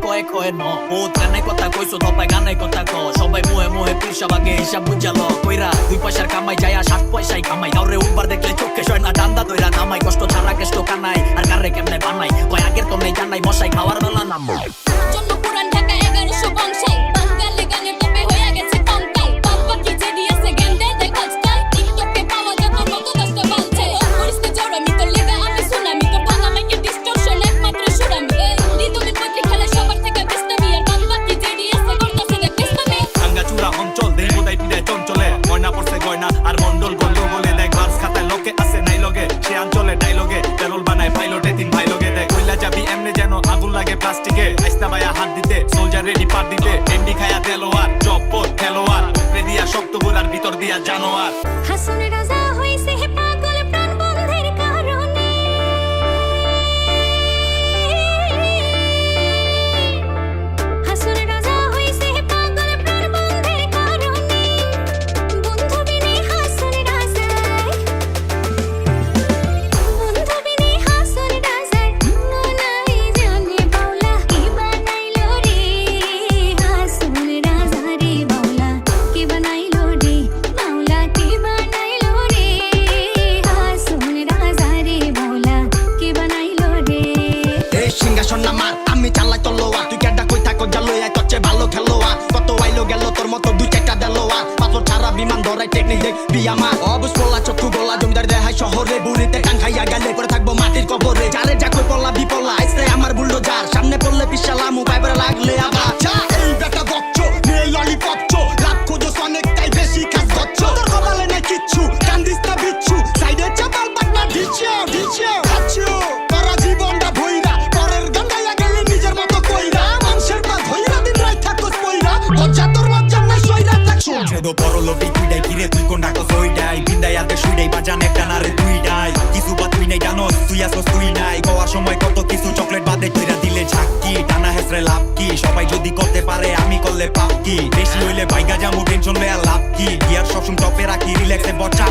কয়ে কয়ে ন ও গানে কথা কইছো দপায় গানে কথা ক সবাই মুহে মুহে পিরসাবাগে হিসাব বুঝালো কইরা 2 পয়সার কামাই যায়া 7 পয়সায় কামাই কাউরে উঠবার দেখলে চোখে সয় না ডান্ডা দইরা নামাই কষ্ট ছাড়া কেষ্ট কানাই আর কারে কেমনে বানাই কয় আগের তো নেই জানাই মশাই খাওয়ার বেলা নাম জন্ম পুরান ঢাকা 1100 বংশে বাঙালি গানে টপে হয়ে গেছে কঙ্কাল বাবা কি জেডি আছে গেন্দে দেখাচ্ছাই টিকটকে পাওয়া যত কত কষ্ট বালছে পরিস্থিতি জড় আমি তো লেগা আমি সুনামি তো ভাঙা মাইকে ডিস্টরশন একমাত্র সুরামি রিদমের মধ্যে খেলে সবার থেকে ব্যস্ত আমি আর বাবা কি জেডি আছে করতেছে দেখতেছি আঙ্গাচুরা অঞ্চল দেহ বোধাই পিড়ায় চঞ্চলে গয়না পড়ছে গয়না আর মন্ডল গন্ড বলে দেখ বাস খাতায় লোকে আছে নাই লগে সে অঞ্চলে ডাইলগে তেরল বানায় পাইলটে 3 ভাই লগে দেখ কইলা যাবি এমনে যেন আগুন লাগে প্লাস্টিকে আইস্তা ভাইয়া হাত দিতে সোলজার রেডি পার দিতে এন্ডি খায়া তেলোয়ার চপ্পর খেলোয়ার উপরে দিয়া শক্ত গোলার ভিতর দিয়া জানোয়ার হাসুন রাজা হইছে হে পাগল প্রাণ বন্ধের কারণে হাসুন রাজা হইছে হে পাগল প্রাণ বন্ধের কারণে বন্ধু বিনে হাসুন রাজায় বন্ধু বিনে হাসুন রাজায় মনাই জানে বাউলা কি বানাইলো রে হাসুন রাজা রে বাউলা কি বানাইলো রে বাউলা কি বানাইলো রে হাসুন রাজা রে বাউলা কি বানাইলো রে এই সিংহাসন আমার আমি চালাই তলোয়া তুই কেডা কই থাকো জালইয়া তোর চেয়ে ভালো খেলোয়া কত আইলো গেল তোর মতো 2-4টা দেলোয়া পাথর ছাড়া বিমান ধরাই টেকনিক দেখ বিয়ামা অবুজ পড়লা চক্ষু গোলা জমিদার দেহাই শহরে বুড়িতে কান খাইয়া গেলে পরে থাকবো মাটির কবরে যারে যা কই পড়লা বিপলা আইসে আমার বুলডোজার সামনে পড়লে পিছালাম পাইবার লাগলে আবার এই বেটা বচ্চ নে ললিপপ চো লাভ খোঁজো অনেক তাই বেশি কাজ করছো তোর কপালে নাই কিচ্ছু কান্দিস না বিচ্ছু সাইডে চাপাল পাটনা দিচ্ছো খাচ্ছো তোরা জীবনটা ভইরা পরের গান্ডাইয়া গেলে নিজের মতো কইরা মানুষের পা ধইরা দিন রাত থাকোস কইরা লজ্জা তোর মজ্জা না সইরা থাকছো ছেদো পরলোভী তুইডাই কিরে তুই কোন ডাকো জইডাই বিন্দাই আতে শুইডাই বাজান একটা নারে তুইডাই কিছু বা তুই নাই জানোস তুই আসোস তুই নাই কওয়ার সময় কত কিছু চকলেট বাদে কইরা দিলে ঝাক্কি টানা হেসরে লাভ কি সবাই যদি করতে পারে আমি করলে পাপ কি বেশি হইলে বাইগা জামু টেনশন লয়া লাভ কি গিয়ার সবসময় টপে রাখি রিল্যাক্সে বচা